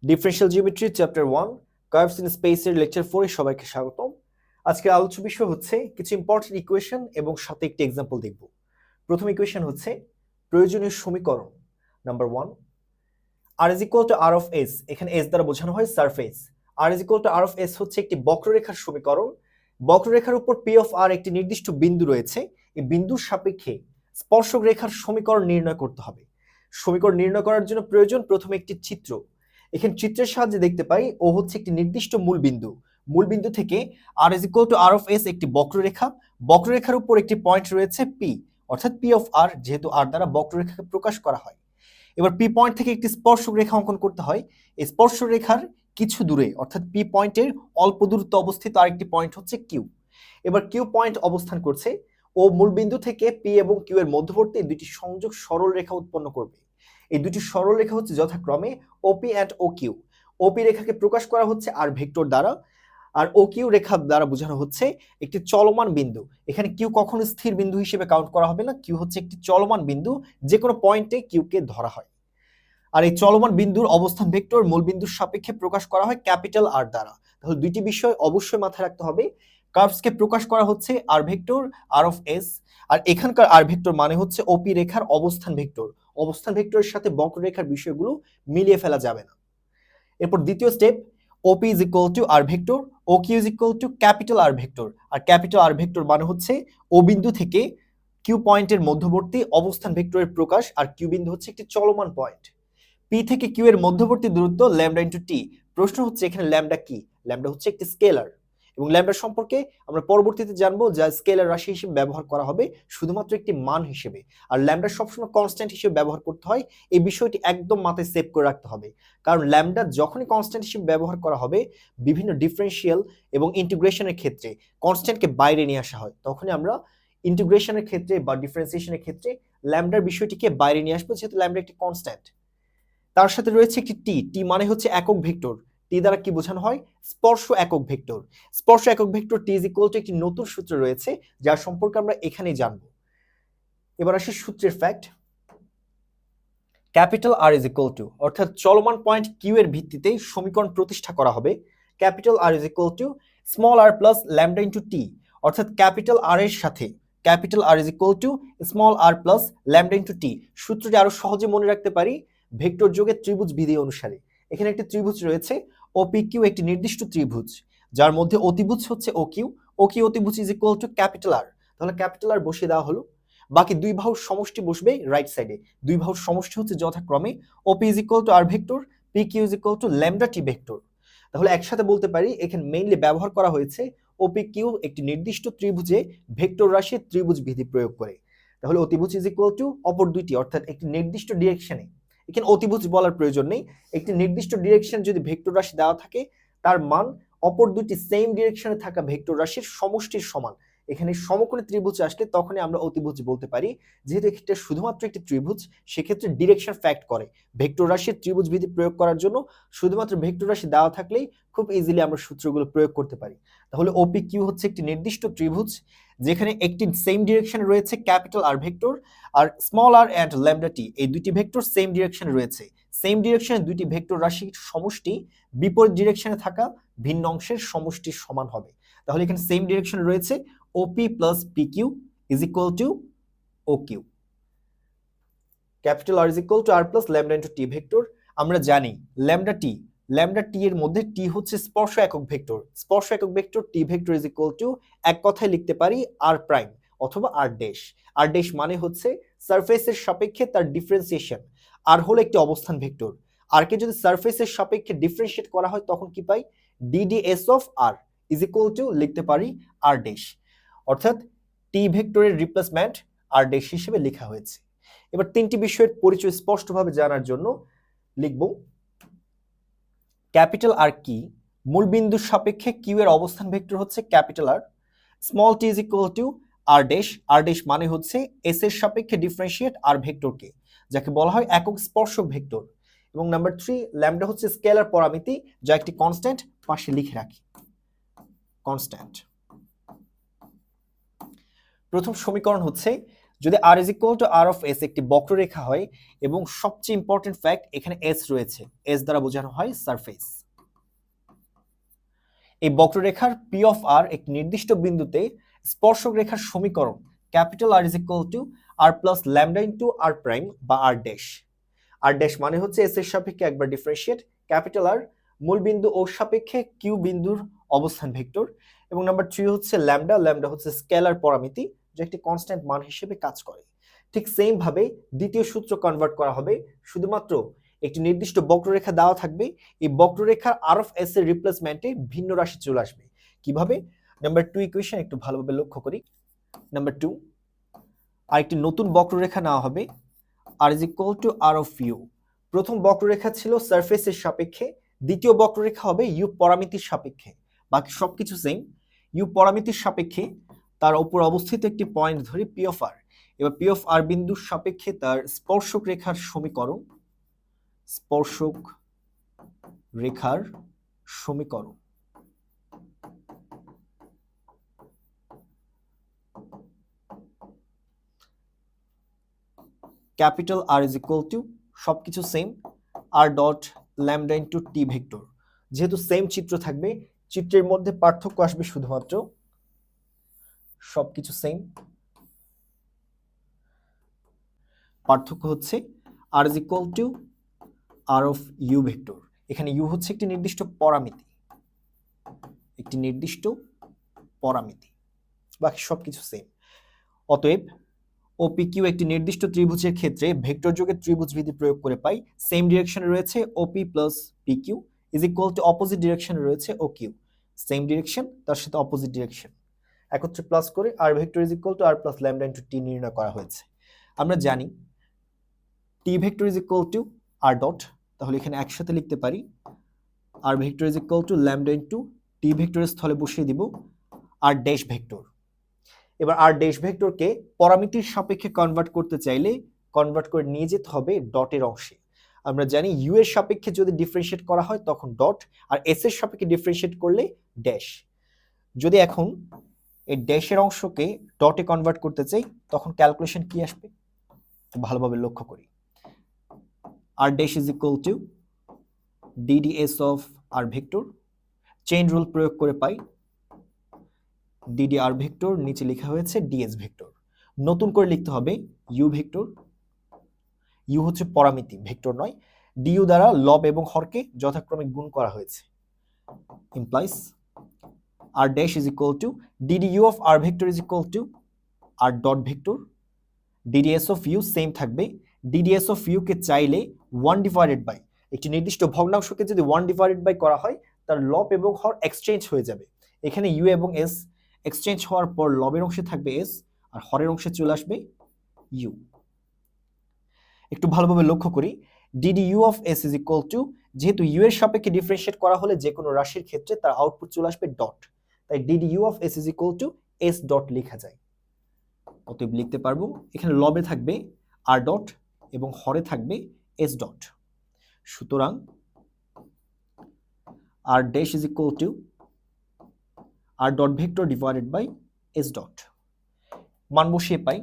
Differential geometry chapter 1 curves in space এর lecture 4 এ সবাইকে স্বাগতম। আজকের আলোচ্য বিষয় হচ্ছে কিছু ইম্পর্টেন্ট ইকুয়েশন এবং সাথে একটি एग्जांपल দেখব। প্রথম ইকুয়েশন হচ্ছে প্রয়োজনীয় সমীকরণ number 1 r is equal to r of s, এখানে s দ্বারা বোঝানো হয় surface. r is equal to r of s হচ্ছে একটি বক্ররেখার সমীকরণ। বক্ররেখার উপর p of r একটি নির্দিষ্ট বিন্দু রয়েছে। এই বিন্দুর সাপেক্ষে স্পর্শক রেখার সমীকরণ নির্ণয় করতে হবে। সমীকরণ নির্ণয় করার জন্য প্রয়োজন প্রথমে একটি চিত্র। এখানে চিত্রের সাহায্যে দেখতে পাই ও হচ্ছে একটি নির্দিষ্ট মূল বিন্দু থেকে r is equal to r of s একটি বক্ররেখা। বক্ররেখার উপর একটি পয়েন্ট রয়েছে p, অর্থাৎ p of r, যেহেতু r দ্বারা বক্ররেখাকে প্রকাশ করা হয়। এবার পি পয়েন্ট থেকে একটি স্পর্শক রেখা অঙ্কন করতে হয়। এই স্পর্শক রেখার কিছু দূরে, অর্থাৎ পি পয়েন্টের অল্প দূরত্বে অবস্থিত আরেকটি পয়েন্ট হচ্ছে কিউ। এবার কিউ পয়েন্ট অবস্থান করছে ও মূল বিন্দু থেকে পি এবং কিউ এর মধ্যবর্তী দুটি সংযোগ সরল রেখা উৎপন্ন করবে। এই দুটি সরল রেখা হচ্ছে যথাক্রমে ওপি এন্ড ও কিউ। ওপি রেখাকে প্রকাশ করা হচ্ছে আর ভেক্টর দ্বারা, আর ও কিউ রেখা দ্বারা বোঝানো হচ্ছে একটি চলমান বিন্দু। এখানে কিউ কখনো স্থির বিন্দু হিসেবে কাউন্ট করা হবে না, কিউ হচ্ছে একটি চলমান বিন্দু, যে কোনো পয়েন্টে কিউকে ধরা হয়। আর এই চলমান বিন্দুর অবস্থান ভেক্টর মূল বিন্দুর সাপেক্ষে প্রকাশ করা হয় ক্যাপিটাল আর দ্বারা। তাহলে দুইটি বিষয় অবশ্যই মাথায় রাখতে হবে। কার্ভসকে প্রকাশ করা হচ্ছে আর ভেক্টর আর অফ এস, আর এখানকার আর ভেক্টর মানে হচ্ছে ওপি রেখার অবস্থান ভেক্টর। অবস্থান ভেক্টরের সাথে বক্ররেখার বিষয়গুলো মিলিয়ে ফেলা যাবে না। এরপর দ্বিতীয় step, OP is equal to r vector, OQ is equal to capital R vector. আর ক্যাপিটাল আর ভেক্টর মানে হচ্ছে ও বিন্দু থেকে কিউ পয়েন্টের মধ্যবর্তী অবস্থান ভেক্টরের প্রকাশ, আর কিউ বিন্দু হচ্ছে একটি চলমান পয়েন্ট। পি থেকে কিউ এর মধ্যবর্তী দূরত্ব ল্যামডা ইনটু টি। প্রশ্ন হচ্ছে এখানে ল্যামডা কি? ল্যামডা হচ্ছে একটি স্কেলার, এবং ল্যামডা সম্পর্কে আমরা পরবর্তীতে জানবো, যা স্কেলার রাশি হিসেবে ব্যবহার করা হবে শুধুমাত্র একটি মান হিসেবে। আর ল্যামডা সবসময় কনস্ট্যান্ট হিসেবে ব্যবহার করতে হয়, এই বিষয়টি একদম মাথায় সেভ করে রাখতে হবে। কারণ ল্যামডা যখনই কনস্ট্যান্ট হিসেবে ব্যবহার করা হবে বিভিন্ন ডিফারেনশিয়াল এবং ইন্টিগ্রেশনের ক্ষেত্রে কনস্ট্যান্টকে বাইরে নিয়ে আসা হয়, তখনই আমরা ইন্টিগ্রেশনের ক্ষেত্রে বা ডিফারেন্সিয়েশনের ক্ষেত্রে ল্যামডার বিষয়টিকে বাইরে নিয়ে আসবো, যেহেতু ল্যামডা একটি কনস্ট্যান্ট। তার সাথে রয়েছে একটি টি। টি মানে হচ্ছে একক ভেক্টর। টি দ্বারা কি বোঝানো হয়? স্পর্শ একক ভেক্টর। স্পর্শ একক vector T is equal two একটি নতুন সূত্র রয়েছে, যার সম্পর্কে আমরা এখানেই জানবো। এবার আসি সূত্রের fact. Capital R is equal to, অর্থাৎ চলমান পয়েন্ট কিউ এর ভিত্তিতে সমীকরণ প্রতিষ্ঠা করা হবে। Capital R is equal to small r plus lambda into T, অর্থাৎ ক্যাপিটাল আর এর সাথে capital R is equal to small r plus lambda into T. সূত্রটি আরো সহজে মনে রাখতে পারি ভেক্টর যোগের ত্রিভুজ বিধি অনুসারে। এখানে একটি ত্রিভুজ রয়েছে ওপি কিউ, একটি নির্দিষ্ট ত্রিভুজ যার মধ্যে অতিভুজ হচ্ছে ও কিউ। ও কিউ অতিভুজ is equal to capital R. তাহলে ক্যাপিটাল আর বসিয়ে দেওয়া হলো। বাকি দুই বাহুর সমষ্টি বসবে রাইট সাইডে। দুই বাহুর সমষ্টি হচ্ছে যথাক্রমে OP is equal to r vector, PQ is equal to lambda t vector. তাহলে একসাথে বলতে পারি এখানে মেইনলি ব্যবহার করা হয়েছে OPQ একটি নির্দিষ্ট ত্রিভুজে ভেক্টর রাশির ত্রিভুজ বিধি প্রয়োগ করে। তাহলে অতিভুজ ইজ ইকুয়াল টু অপর দুইটি, অর্থাৎ একটি নির্দিষ্ট ডিরেকশনে, এখানে অতিভুজ বলার প্রয়োজন নেই, একটি নির্দিষ্ট ডিরেকশন যদি ভেক্টর রাশি দেওয়া থাকে তার মান অপর দুটি সেম ডিরেকশনে থাকা ভেক্টর রাশির সমষ্টির সমান। এখানে সমকোণী ত্রিভুজ আসলে তখনই আমরা অতিভুজ বলতে পারি। যেহেতু এটা শুধুমাত্র একটি ত্রিভুজ, সেক্ষেত্রে ডিরেকশন ফ্যাক্ট করে। ভেক্টর রাশির ত্রিভুজ বিধি প্রয়োগ করার জন্য শুধুমাত্র ভেক্টর রাশি দেওয়া থাকলেই খুব ইজিলি আমরা সূত্রগুলো প্রয়োগ করতে পারি। তাহলে ওপি কিউ হচ্ছে একটি নির্দিষ্ট ত্রিভুজ যেখানে একটি সেম ডিরেকশনে রয়েছে ক্যাপিটাল আর ভেক্টর, আর small R and lambda T, এই দুটি ভেক্টর সেম ডিরেকশনে রয়েছে। সেম ডিরেকশনে দুটি ভেক্টর রাশির সমষ্টি বিপরীত ডিরেকশনে থাকা ভিন্ন অংশের সমষ্টির সমান হবে। তাহলে এখানে সেম ডিরেকশনে রয়েছে OP plus PQ is equal to OQ. Capital R is equal to R plus lambda into T vector. আমরা জানি ল্যামডা টি এর মধ্যে টি হচ্ছে স্পর্শ একক ভেক্টর। স্পর্শ একক vector T vector is equal two এক কথায় লিখতে পারি আর প্রাইম অথবা আর ড্যাশ। আর ড্যাশ মানে হচ্ছে সারফেসের সাপেক্ষে তার ডিফারেন্সিয়েশন। আর হলো একটি অবস্থান ভেক্টর। আর কে যদি সারফেসের সাপেক্ষে ডিফারেন্সিয়েট করা হয় তখন কি পাই? DDS of R is equal to লিখতে পারি আর ড্যাশ, অর্থাৎ টি ভেক্টরের রিপ্লেসমেন্ট আর ড্যাশ হিসেবে লেখা হয়েছে। এবার তিনটি বিষয়ের পরিচয় স্পষ্টভাবে জানার জন্য লিখব ক্যাপিটাল আর কি? মূল বিন্দুর সাপেক্ষে কিউ এর অবস্থান ভেক্টর হচ্ছে capital R. Small T is equal to R dash. R dash মানে হচ্ছে এস এর সাপেক্ষে ডিফারেন্সিয়েট আর ভেক্টরকে, যাকে বলা হয় একক স্পর্শক ভেক্টর। এবং নাম্বার 3 ল্যামডা হচ্ছে স্কেলার পরামিতি, যা একটি কনস্ট্যান্ট, পাশে লিখে রাখি কনস্ট্যান্ট। প্রথম সমীকরণ হচ্ছে যদি r is equal to r of s একটি বক্ররেখা হয় এবং সবচেয়ে ইম্পর্টেন্ট ফ্যাক্ট এখানে s রয়েছে, s দ্বারা বোঝানো হয় সারফেস। এই বক্ররেখার p অফ r একটি নির্দিষ্ট বিন্দুতে স্পর্শক রেখার সমীকরণ capital R is equal to r plus lambda into r prime বা r ড্যাশ। r ড্যাশ মানে হচ্ছে s এর সাপেক্ষে একবার ডিফারেন্সিয়েট, ক্যাপিটাল R মূল বিন্দু ও সাপেক্ষে q বিন্দুর অবস্থান ভেক্টর, এবং নাম্বার 3 হচ্ছে ল্যামডা, ল্যামডা হচ্ছে স্কেলার পরামিতি যা একটি কনস্ট্যান্ট মান হিসেবে কাজ করে। ঠিক সেম ভাবে দ্বিতীয় সূত্র কনভার্ট করা হবে, শুধুমাত্র একটি নির্দিষ্ট বক্ররেখা দেওয়া থাকবে, এই বক্ররেখার r অফ s এর রিপ্লেসমেন্টে ভিন্ন রাশি চলে আসবে। কিভাবে? নাম্বার 2 ইকুয়েশন একটু ভালোভাবে লক্ষ্য করি। নাম্বার 2, আরেকটি নতুন বক্ররেখা নেওয়া হবে r is equal to r of u। প্রথম বক্ররেখা ছিল সারফেসের সাপেক্ষে, দ্বিতীয় বক্ররেখা হবে u পরামিতির সাপেক্ষে। বাকি সবকিছু সেম। u পরামিতির সাপেক্ষে তার উপর অবস্থিত একটি পয়েন্ট ধরি p অফ r। এবার p অফ r বিন্দুর সাপেক্ষে তার স্পর্শক রেখার সমীকরণ, স্পর্শক রেখার সমীকরণ capital R is equal to সবকিছু same r dot lambda into T vector. যেহেতু সেম চিত্র থাকবে, চিত্রের মধ্যে পার্থক্য আসবে শুধুমাত্র, সবকিছু সেম, পার্থক্য হচ্ছে r is equal to r of u vector. এখানে u হচ্ছে একটি নির্দিষ্ট পরামিতি, একটি নির্দিষ্ট পরামিতি, বাকি সবকিছু সেম। অতএব OPQ একটি নির্দিষ্ট ত্রিভুজের ক্ষেত্রে ভেক্টর যোগের ত্রিভুজ বিধি প্রয়োগ করে পাই। সেম ডিরেকশনে রয়েছে OP plus PQ is equal to opposite ডিরেকশনে রয়েছে OQ। সেম ডিরেকশন, তার সাথে অপোজিট ডিরেকশন একত্রে প্লাস করে r vector is equal to r plus lambda into t নির্ণয় করা হয়েছে। আমরা জানি t vector is equal to r dot, তাহলে এখানে একসাথে লিখতে পারি r vector is equal to lambda into t ভেক্টরের স্থলে বসিয়ে দিব r ড্যাশ ভেক্টর। এবার r ড্যাশ ভেক্টরকে পরামিতির সাপেক্ষে কনভার্ট করতে চাইলে কনভার্ট করে নিয়ে যেতে হবে ডটের অংশে। আমরা জানি u এর সাপেক্ষে যদি ডিফারেন্সিয়েট করা হয় তখন ডট, আর s এর সাপেক্ষে ডিফারেন্সিয়েট করলে ড্যাশ। যদি এখন এই ড্যাশের অংশকে ডটে কনভার্ট করতে চাই তখন ক্যালকুলেশন কি আসবে ভালোভাবে লক্ষ্য করি। r dash is equal two dds of r vector, chain rule প্রয়োগ করে পাই ddr ভেক্টর, নিচে লেখা হয়েছে ds ভেক্টর। নতুন করে লিখতে হবে u ভেক্টর, u হচ্ছে পরামিতি ভেক্টর নয়, du দ্বারা লব এবং হরকে যথাক্রমে গুণ করা হয়েছে, implies r dash is equal two ddu of r vector is equal to r dot vector, dds of u same থাকবে। dds অফ u কে চাইলে 1 ডিভাইডেড বাই একটি নির্দিষ্ট ভগ্নাংশকে যদি 1 ডিভাইডেড বাই করা হয় তার লব এবং হর এক্সচেঞ্জ হয়ে যাবে। এখানে u এবং s এক্সচেঞ্জ হওয়ার পর লবের অংশে থাকবে s আর হরের অংশে চলে আসবে u। একটু ভালোভাবে লক্ষ্য করি ddu of s is equal two, যেহেতু u এর সাপেক্ষে ডিফারেন্সিয়েট করা হলে যে কোনো রাশির ক্ষেত্রে তার আউটপুট চলে আসবে ডট, তাই ddu of s is equal two s dot লেখা যায়। অতএব লিখতে পারবো এখানে লবে থাকবে r ডট এবং হরে থাকবে s ডট। সুতরাং r dash is equal to r dot vector divided by s dot. মান বসিয়ে পাই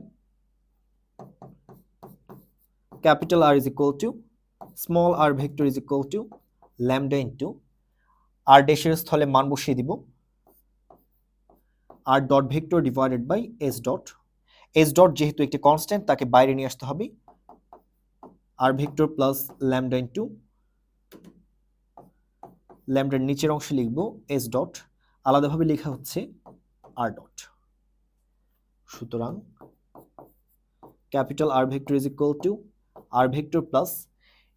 capital R is equal to small r vector is equal to lambda into r ড্যাশের স্থলে মান বসিয়ে দিব r dot vector divided by s dot. s dot যেহেতু একটি কনস্ট্যান্ট তাকে বাইরে নিয়ে আসতে হবে, r vector plus lambda into ল্যামডার নিচের অংশে লিখব s ডট, আলাদাভাবে লেখা হচ্ছে r ডট। সুতরাং capital R vector is equal to r vector plus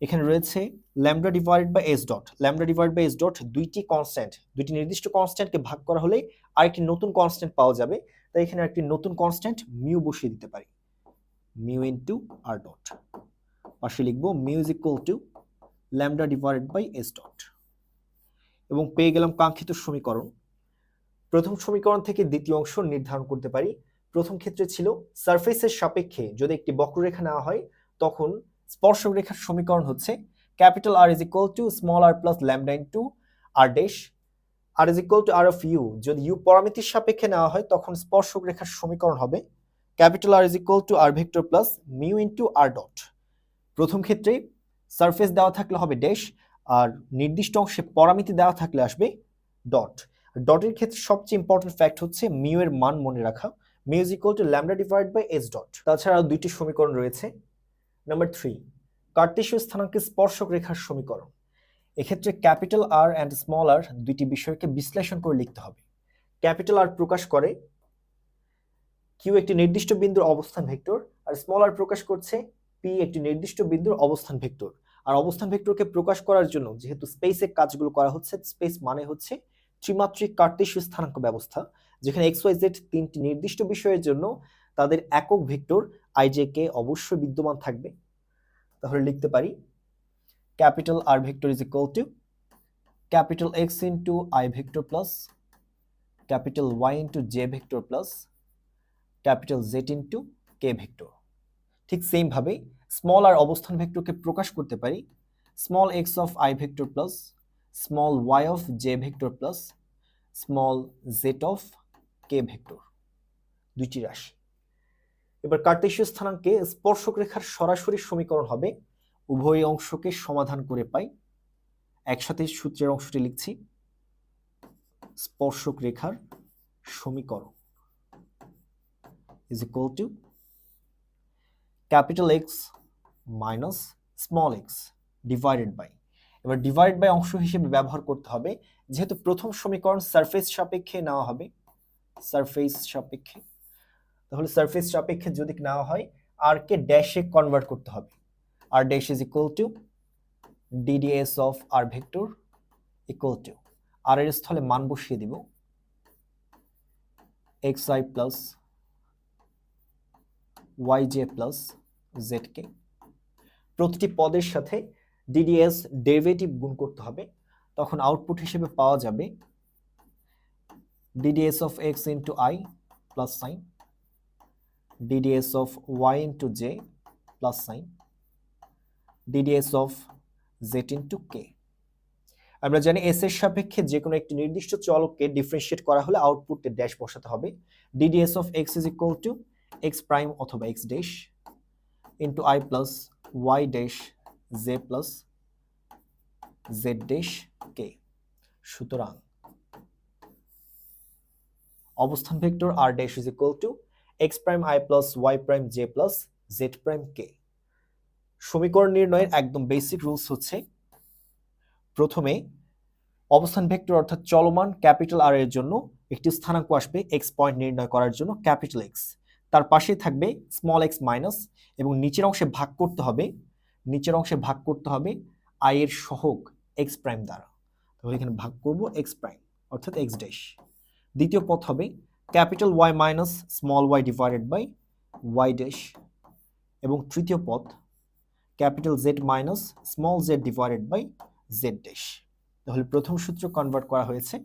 এখানে রয়েছে lambda divided by s dot. Lambda divided by s dot দুইটি কনস্ট্যান্ট, দুইটি নির্দিষ্ট কনস্ট্যান্টকে ভাগ করা হলে আরেকটি নতুন কনস্ট্যান্ট পাওয়া যাবে, তাই এখানে একটি নতুন কনস্ট্যান্ট মিউ বসিয়ে দিতে পারি, মিউ ইনটু r ডট। পাশে লিখব mu is equal to lambda divided by s dot এবং পেয়ে গেলাম কাঙ্ক্ষিত সমীকরণ। প্রথম সমীকরণ থেকে দ্বিতীয় অংশ নির্ধারণ করতে পারি। প্রথম ক্ষেত্রে ছিল সারফেসের সাপেক্ষে যদি একটি বক্ররেখা নেওয়া হয় তখন স্পর্শক রেখার সমীকরণ হচ্ছে capital R is equal to small r plus lambda into r dash, r is equal to r of u। যদি u পরামিতির সাপেক্ষে নেওয়া হয় তখন স্পর্শক রেখার সমীকরণ হবে capital R is equal to R vector plus mu into R dot. প্রথম ক্ষেত্রে সারফেস দেওয়া থাকলে হবে ড্যাশ, আর নির্দিষ্ট অংশে পরামিতি দেওয়া থাকলে আসবে ডট। ডটের ক্ষেত্রে সবচেয়ে ইম্পর্টেন্ট ফ্যাক্ট হচ্ছে মিউ এর মান মনে রাখা। Mu is equal to lambda divide by S dot. তাছাড়া দুইটি সমীকরণ রয়েছে। নাম্বার 3, কার্টেসীয় স্থানাঙ্কে স্পর্শক রেখার সমীকরণ। এক্ষেত্রে ক্যাপিটাল আর অ্যান্ড স্মল আর দুইটি বিষয়কে বিশ্লেষণ করে লিখতে হবে। ক্যাপিটাল আর প্রকাশ করে কিউ একটি নির্দিষ্ট বিন্দুর অবস্থান ভেক্টর, আর স্মল আর প্রকাশ করছে পি একটি নির্দিষ্ট বিন্দুর অবস্থান ভেক্টর। আর অবস্থান ভেক্টরকে প্রকাশ করার জন্য যেহেতু স্পেসে কাজগুলো করা হচ্ছে, স্পেস মানে হচ্ছে ত্রিমাত্রিক কার্টেসীয় স্থানাঙ্ক ব্যবস্থা, যেখানে এক্স ওয়াই জেড তিনটি নির্দিষ্ট বিষয়ের জন্য তাদের একক ভেক্টর আইজে কে অবশ্যই বিদ্যমান থাকবে। তাহলে লিখতে পারি capital R vector is equal to capital X into I vector plus capital Y into J vector plus capital Z into K vector. ঠিক সেম ভাবে স্মল আর অবস্থান ভেক্টরকে প্রকাশ করতে পারি small X of I vector plus small Y of J vector plus small Z of K vector, দুইটি রাশি। এবার কার্টেসীয় স্থানাঙ্কে স্পর্শক রেখার সরাসরি সমীকরণ হবে উভয় অংশকে সমাধান করে পাই। একসাথে সূত্রের অংশটি লিখছি, স্পর্শক রেখার সমীকরণ is equal to capital X minus small X divided by, এবার ডিভাইড বাই অংশ হিসেবে ব্যবহার করতে হবে যেহেতু প্রথম সমীকরণ সারফেস সাপেক্ষে নেওয়া হবে, সারফেস সাপেক্ষে, তাহলে সারফেস সাপেক্ষে যদি নেওয়া হয় আর কে ড্যাশে কনভার্ট করতে হবে। R dash is equal to DDS of R vector equal to R এর স্থলে মান বসিয়ে দিব X I plus Y J plus Z K. প্রতিটি পদের সাথে ডিডিএস ডেরিভেটিভ গুণ করতে হবে, তখন আউটপুট হিসেবে পাওয়া যাবে DDS of X into I plus sign DDS of Y into J plus sign DDS of Z into K. আমরা জানি এস এর সাপেক্ষে যে কোনো একটি নির্দিষ্ট চলককে ডিফারেন্সিয়েট করা হলে আউটপুটে ড্যাশ বসাতে হবে। DDS of X is equal to X prime অথবা X dash into I plus Y dash J plus Z dash K. সুতরাং অবস্থান vector R dash is equal to X prime I plus Y prime J plus Z prime K. সমীকরণ নির্ণয়ের একদম basic rules হচ্ছে প্রথমে অবস্থান vector অর্থাৎ চলমান ক্যাপিটাল আর এর জন্য একটি স্থানাঙ্ক আসবে এক্স পয়েন্ট নির্ণয় করার জন্য ক্যাপিটাল এক্স, তার পাশে থাকবে স্মল এক্স মাইনাস এবং নিচের অংশে ভাগ করতে হবে আই এর সহগ এক্স প্রাইম দ্বারা, তাহলে এখানে ভাগ করব এক্স প্রাইম অর্থাৎ এক্স ড্যাশ। দ্বিতীয় পদ হবে capital Y minus small Y divided by Y dash, এবং তৃতীয় পদ capital Z minus small Z divided by Z dash. তাহলে প্রথম সূত্র কনভার্ট করা হয়েছে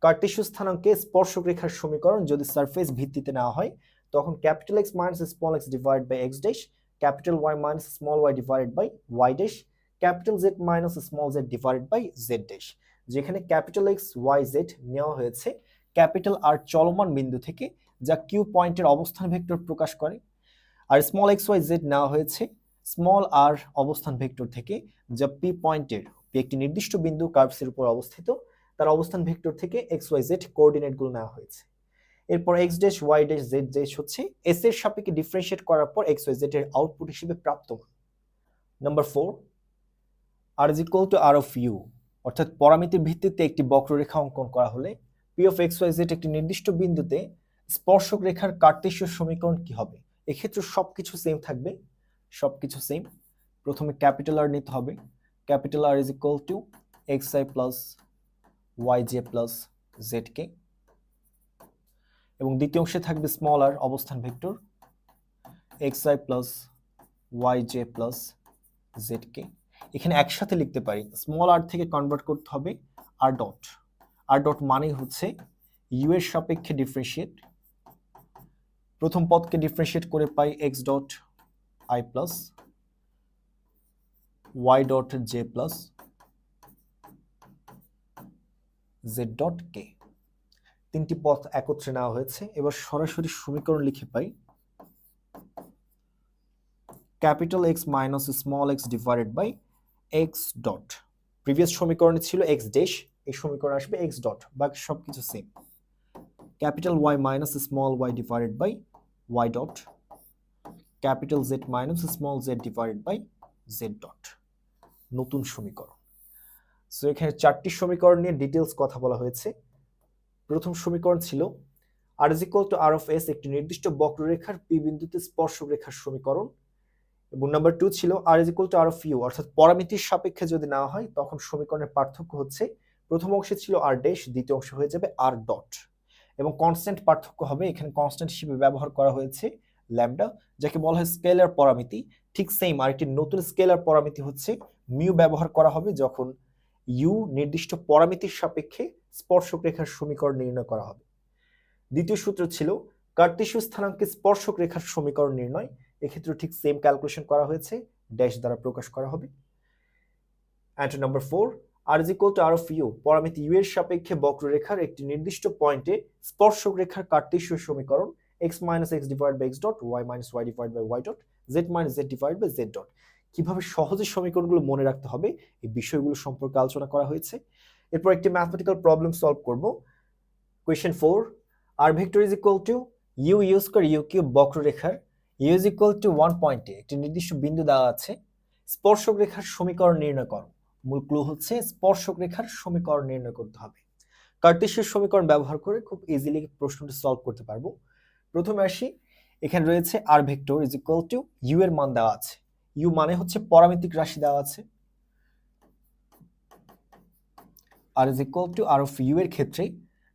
কার্টেসীয় স্থানাঙ্কে স্পর্শক রেখার সমীকরণ যদি সারফেস ভিত্তিতে নেওয়া হয় তখন capital X minus small X divide by X dash, capital Y minus small Y divided by Y dash, capital Z minus small Z divided by Z dash. যেখানে ক্যাপিটাল এক্স ওয়াই জেড নেওয়া হয়েছে capital আর চলমান বিন্দু থেকে যা Q পয়েন্টের অবস্থান vector প্রকাশ করে, আর স্মল এক্স ওয়াই জেড নেওয়া হয়েছে স্মল আর অবস্থান ভেক্টর থেকে যা পি পয়েন্টের একটি নির্দিষ্ট বিন্দু কার্ভসের উপর অবস্থিত, তার অবস্থান ভেক্টর থেকে এক্স ওয়াই জেড কোঅর্ডিনেটগুলো নেওয়া হয়েছে। এরপর X dash Y dash Z dash হচ্ছে এস এর সাপেক্ষে ডিফারেন্সিয়েট করার পর এক্স ওয়াই জেড এর আউটপুট হিসেবে প্রাপ্ত মান। Number 4, R is equal to R of U, অর্থাৎ পরামিতির ভিত্তিতে একটি বক্ররেখা অঙ্কন করা হলে P of X Y Z একটি নির্দিষ্ট বিন্দুতে স্পর্শক রেখার কার্টেসীয় সমীকরণ কি হবে। এক্ষেত্রে সবকিছু সেম থাকবে, সবকিছু সেম। প্রথমে ক্যাপিটাল আর নিতে হবে, capital R is equal to X I plus Y J plus Z K, এবং দ্বিতীয় অংশে থাকবে স্মল আর অবস্থান vector X I plus Y J plus Z K. এখানে একসাথে লিখতে পারি স্মল আর থেকে কনভার্ট করতে হবে আর ডট, আর ডট মানে হচ্ছে ইউ এর সাপেক্ষে ডিফারেন্সিয়েট, প্রথম পদকে ডিফারেন্সিয়েট করে পাই X dot I plus Y dot J plus Z dot K. তিনটি পথ একত্রে নেওয়া হয়েছে। এবার সরাসরি সমীকরণ লিখে পাই capital X minus small X divided by X dot. Previous সমীকরণে ছিল এক্স ড্যাশ, এই সমীকরণে আসবে এক্স ডট, বাকি সবকিছু same. Capital Y minus small Y divided by Y dot, capital Z minus small Z divided by Z dot. নতুন সমীকরণ। So এখানে চারটি সমীকরণ নিয়ে ডিটেলস কথা বলা হয়েছে। প্রথম সমীকরণ ছিল R is equal to R of S একটি নির্দিষ্ট বক্ররেখার পি বিন্দুতে স্পর্শক রেখার সমীকরণ, এবং নাম্বার 2 ছিল R is equal to R of U, অর্থাৎ পরামিতির সাপেক্ষে যদি নেওয়া হয় তখন সমীকরণের পার্থক্য হচ্ছে প্রথম অংশে ছিল আর ড্যাশ, দ্বিতীয় অংশ হয়ে যাবে আর ডট, এবং কনস্ট্যান্ট পার্থক্য হবে। এখানে কনস্ট্যান্ট হিসেবে ব্যবহার করা হয়েছে ল্যামডা, যাকে বলা হয় স্কেলার পরামিতি। ঠিক সেম আরেকটি নতুন স্কেলার পরামিতি হচ্ছে মিউ ব্যবহার করা হবে যখন ইউ নির্দিষ্ট পরামিতির সাপেক্ষে স্পর্শক রেখার সমীকরণ নির্ণয় করা হবে। দ্বিতীয় সূত্র ছিল কার্টেসীয় স্থানাঙ্কে স্পর্শক রেখার সমীকরণ নির্ণয়। এক্ষেত্রে ঠিক সেম ক্যালকুলেশন করা হয়েছে, ড্যাশ দ্বারা প্রকাশ করা হবে। And number 4 R is equal to R of U, পরামিতি ইউ এর সাপেক্ষে বক্ররেখার একটি নির্দিষ্ট পয়েন্টে স্পর্শক রেখার কার্টেসীয় সমীকরণ x minus X divide by X dot, Y minus Y divide by Y dot, Z minus Z divide by Z dot. কিভাবে সহজে সমীকরণগুলো মনে রাখতে হবে এই বিষয়গুলো সম্পর্কে আলোচনা করা হয়েছে। এরপর একটি ম্যাথমেটিক্যাল প্রবলেম সলভ করব। Question 4, R vector is equal to U U square U cube বক্ররেখার ইউ ইজ ইকুয়াল টু 1 পয়েন্টে একটি নির্দিষ্ট বিন্দু দেওয়া আছে, স্পর্শক রেখার সমীকরণ নির্ণয় করো। মূল ক্লু হচ্ছে স্পর্শক রেখার সমীকরণ নির্ণয় করতে হবে। কার্টেসীয় সমীকরণ ব্যবহার করে খুব ইজিলি প্রশ্নটি সলভ করতে পারবো। প্রথমে আসি, এখানে রয়েছে R vector is equal to U এর মান দেওয়া আছে, ইউ মানে হচ্ছে পরামিতিক রাশি দেওয়া আছে। R is equal to R of U এর ক্ষেত্রে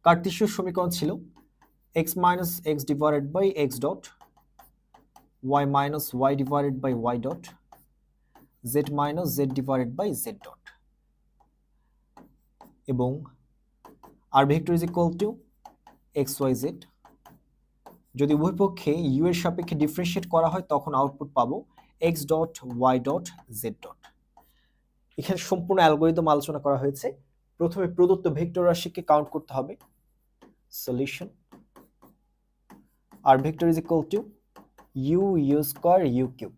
কার্টেসীয় সমীকরণ ছিল x minus x divided by x dot, y minus y divided by y dot, z minus z divided by z dot, এবং r vector is equal to x y z। যদি উভয় পক্ষে u এর সাপেক্ষে ডিফারেন্সিয়েট করা হয় তখন output পাবো x dot y dot z dot। এখানে সম্পূর্ণ অ্যালগরিদম আলোচনা করা হয়েছে। প্রথমে প্রদত্ত ভেক্টর রাশিকে কাউন্ট করতে হবে। Solution R vector is equal to U U square U cube.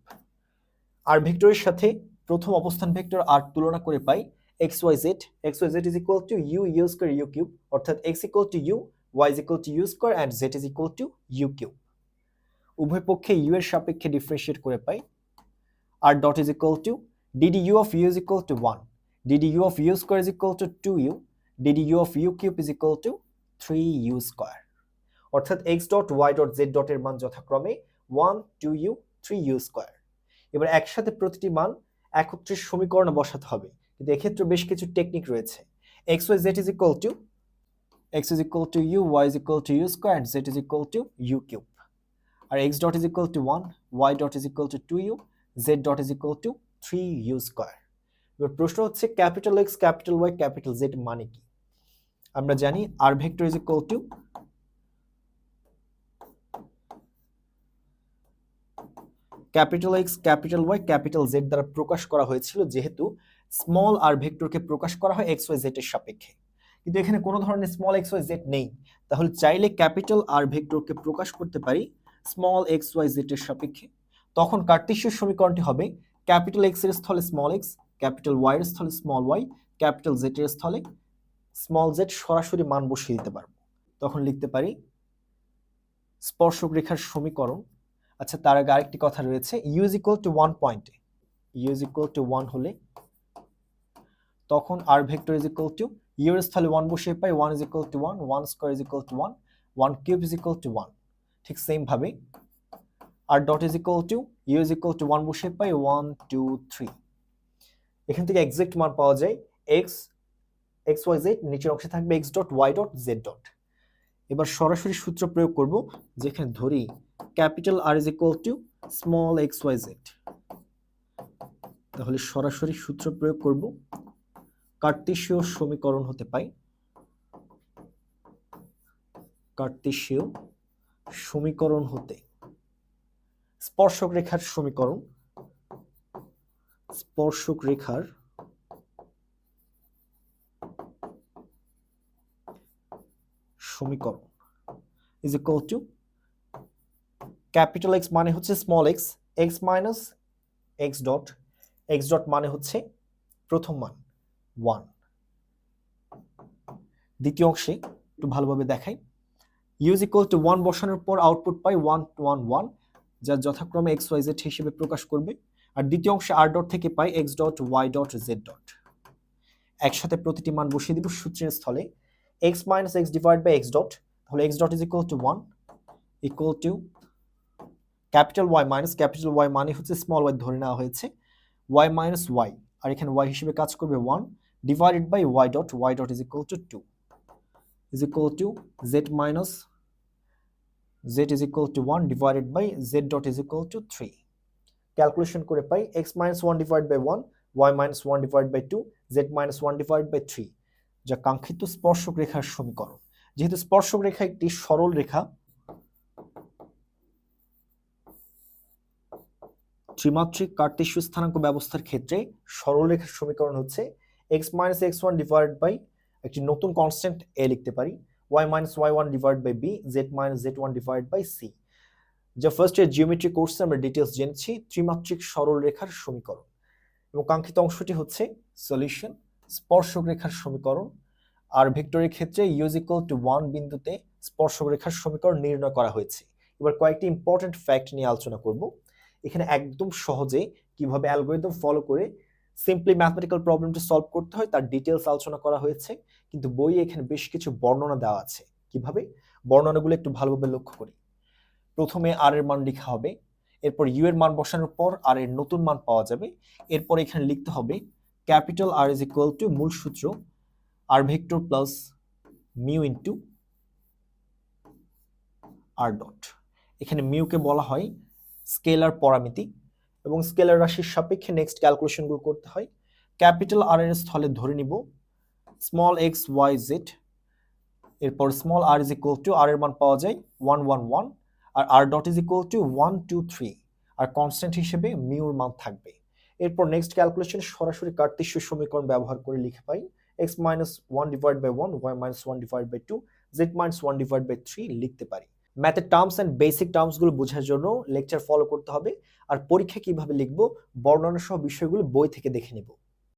R ভেক্টরের সাথে প্রথম অবস্থান ভেক্টর আর তুলনা করে পাই X Y Z is equal to U U square U cube, অর্থাৎ X equal to U, Y is equal to U square and Z is equal to U cube. উভয় পক্ষে ইউ এর সাপেক্ষে differentiate করে পাই R dot is equal to DD U of you is equal to 1, D D U of U square is equal to 2u, D D U of U cube is equal to 3u square. অর্থাৎ x dot y dot z ডটের মান যথাক্রমে 1, 2u, 3u square. এবার একসাথে প্রতিটি মান একত্রে সমীকরণে বসাতে হবে, কিন্তু এক্ষেত্রে বেশ কিছু টেকনিক রয়েছে। x y z is equal to x is equal to u, y is equal to u square and z is equal to u cube, আর x dot is equal to 1, y dot is equal to 2u, z dot is equal to 3u square. এবার প্রশ্ন হচ্ছে capital x capital y capital z মানে কি? আমরা জানি r vector is equal to capital X capital Y capital Z দ্বারা প্রকাশ করা হয়েছিল, যেহেতু স্মল আর ভেক্টরকে প্রকাশ করা হয় এক্স ওয়াই জেড এর সাপেক্ষে, কিন্তু এখানে কোনো ধরনের স্মল এক্স ওয়াই জেড নেই। তাহলে চাইলে ক্যাপিটাল আর ভেক্টরকে প্রকাশ করতে পারি স্মল এক্স ওয়াই জেড এর সাপেক্ষে। তখন কার্টেসীয় সমীকরণটি হবে ক্যাপিটাল এক্স এর স্থলে স্মল এক্স, ক্যাপিটাল ওয়াই এর স্থলে স্মল ওয়াই, ক্যাপিটাল জেড এর স্থলে স্মল জেড, সরাসরি মান বসিয়ে দিতে পারবো। তখন লিখতে পারি স্পর্শক রেখার সমীকরণ। আচ্ছা, তার আগে আরেকটি কথা রয়েছে, ইউ ইজ ইকুয়াল টু 1 পয়েন্টে ইউ ইজ ইকুয়াল টু 1 হলে তখন R vector is equal to U এর স্থলে 1 বসিয়ে পাই 1 is equal to 1, 1 square is equal to 1, 1 cube is equal to 1। ঠিক সেম ভাবে R dot is equal to U is equal to 1 বসিয়ে পাই 1, 2, 3। এখান থেকে এক্সাক্ট মান পাওয়া যায় x y z, নিচের অংশে থাকবে x dot y dot z dot. এবার সরাসরি সূত্র প্রয়োগ করব, যেখানে ধরি capital R is equal to small X Y Z. তাহলে সরাসরি সূত্র প্রয়োগ করব, কার্টেসীয় সমীকরণ হতে পাই কার্টেসীয় সমীকরণ হতে স্পর্শক রেখার সমীকরণ, স্পর্শক রেখার সমীকরণ is equal to capital x মানে হচ্ছে small x, x minus x dot মানে হচ্ছে প্রথম মান 1। দ্বিতীয় অংশে একটু ভালোভাবে দেখাই, ইউ ইজ ইকুয়াল টু 1 বসানোর পর আউটপুট পাই 1 1 1, যা যথাক্রমে এক্স ওয়াই জেড হিসেবে প্রকাশ করবে। আর দ্বিতীয় অংশে আর ডট থেকে পাই X dot Y dot Z dot. একসাথে প্রতিটি মান বসিয়ে দিব সূত্রের স্থলে, X minus X divide by X dot, তাহলে X dot is equal to 1 equal to capital Y minus capital Y মানে হচ্ছে স্মল ওয়াই ধরে নেওয়া হয়েছে, ওয়াই মাইনাস ওয়াই, আর এখানে ওয়াই হিসেবে কাজ করবে 1 divided by Y dot is equal to 2 is equal to z minus z is equal to 1 divided by z dot is equal to 3. Calculation করে পাই x minus 1 divided by 1, y minus 1 divided by 2, z minus 1 divided by 3, যা কাঙ্ক্ষিত স্পর্শক রেখার সমীকরণ। যেহেতু স্পর্শক রেখা একটি সরল রেখা, ত্রিমাত্রিক কার্টেসীয় স্থানাঙ্ক ব্যবস্থার ক্ষেত্রে সরল রেখার সমীকরণ হচ্ছে x minus x1 divided by একটি নতুন কনস্ট্যান্ট a লিখতে পারি, y minus y1 divided by b, z minus z1 divided by c, যা ফার্স্ট ইয়ার জিওমেট্রি কোর্সে আমরা ডিটেইলস জেনেছি ত্রিমাত্রিক সরল রেখার সমীকরণ। এবং কাঙ্ক্ষিত অংশটি হচ্ছে সলিউশন স্পর্শক রেখার সমীকরণ। আর ভেক্টরের ক্ষেত্রে u is equal to 1 বিন্দুতে স্পর্শক রেখার সমীকরণ নির্ণয় করা হয়েছে। এবার কয়েকটি ইম্পর্টেন্ট ফ্যাক্ট নিয়ে আলোচনা করব। এখানে একদম সহজে কিভাবে অ্যালগরিদম ফলো করে সিম্পলি ম্যাথমেটিক্যাল প্রবলেমটি সলভ করতে হয় তার ডিটেইলস আলোচনা করা হয়েছে, কিন্তু বইয়ে এখানে বেশ কিছু বর্ণনা দেওয়া আছে। কিভাবে বর্ণনাগুলো একটু ভালোভাবে লক্ষ্য করি। প্রথমে আর এর মান লেখা হবে, এরপর ইউ এর মান বসানোর পর আর এর নতুন মান পাওয়া যাবে। এরপর এখানে লিখতে হবে capital R is equal to মূল সূত্র R vector plus mu into R dot. এখানে মিউকে বলা হয় স্কেলার পরামিতি এবং স্কেলার রাশির সাপেক্ষে নেক্সট ক্যালকুলেশনগুলো করতে হয়। ক্যাপিটাল আর এর স্থলে ধরে নিব স্মল এক্স ওয়াই জেড, এরপর small R is equal to R এর মান পাওয়া যায় 1 1 1, আর R dot is equal to 1 2 3, আর কনস্ট্যান্ট হিসেবে মিউর মান থাকবে। এরপর নেক্সট ক্যালকুলেশন সরাসরি কার্টেসীয় সমীকরণ ব্যবহার করে লিখে পাই x minus 1 divided by 1, y minus 1 divided by 2, z minus 1 divided by 3 লিখতে পারি। ম্যাথের টার্মস অ্যান্ড বেসিক টার্মসগুলো বোঝার জন্য লেকচার ফলো করতে হবে, আর পরীক্ষা কিভাবে লিখব বর্ণনা সহ বিষয়গুলো বই থেকে দেখে নিব।